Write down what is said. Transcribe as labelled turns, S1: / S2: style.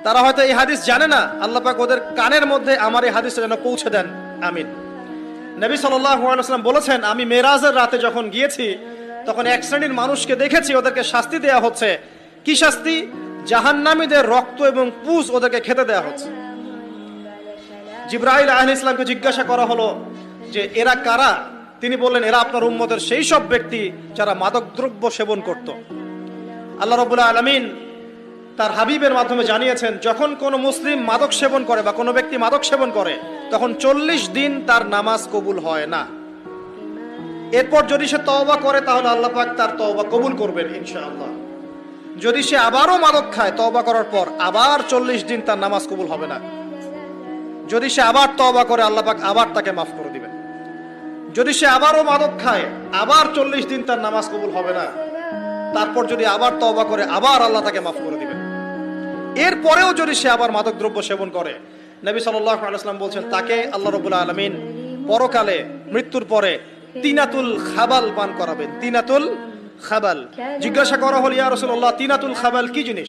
S1: তারা হয়তো এই হাদিস জানে না, আল্লাহ পাক ওদের কানের মধ্যে আমার এই হাদিসটা যেন পৌঁছে দেন, আমিন। নবী সাল্লাল্লাহু আলাইহি ওয়াসাল্লাম বলেছেন, আমি মেরাজের রাতে যখন গিয়েছি তখন এক শ্রেণীর মানুষকে দেখেছি, ওদেরকে শাস্তি দেয়া হচ্ছে। কি শাস্তি? জাহান্নামীদের রক্ত এবং পুজ ওদেরকে খেতে দেয়া হচ্ছে। জিবরাইল আলাইহিস সালামকে জিজ্ঞাসা করা হলো যে এরা কারা? তিনি বললেন, এরা আপনার উম্মতের সেই সব ব্যক্তি যারা মাদকদ্রব্য সেবন করত। আল্লাহ রাব্বুল আলামিন তার হাবিবের মাধ্যমে জানিয়েছেন, যখন কোনো মুসলিম মাদক সেবন করে বা কোনো ব্যক্তি মাদক সেবন করে তখন 40 দিন তার নামাজ কবুল হয় না। এরপর যদি সে তওবা করে তাহলে আল্লাহ পাক তার তওবা কবুল করবেন ইনশাআল্লাহ। যদি সে আবারও মাদক খায় তওবা করার পর, আবার 40 দিন তার নামাজ কবুল হবে না। যদি সে আবার তওবা করে আল্লাহ পাক আবার তাকে মাফ করে দিবেন। যদি সে আবারও মাদক খায় আবার 40 দিন তার নামাজ কবুল হবে না। তারপর যদি আবার তওবা করে আবার আল্লাহ তাকে মাফ করে দিবেন। এরপরেও যদি সে আবার মাদক দ্রব্য সেবন করে, নবী সাল্লাল্লাহু আলাইহি ওয়াসাল্লাম বলছেন, তাকে আল্লাহ রাব্বুল আলামিন পরকালে মৃত্যুর পরে তিনাতুল খাবাল পান করাবেন। তিনাতুল খাবাল। জিজ্ঞাসা করা হল, ইয়া রাসূলুল্লাহ, তিনাতুল খাবাল কি জিনিস?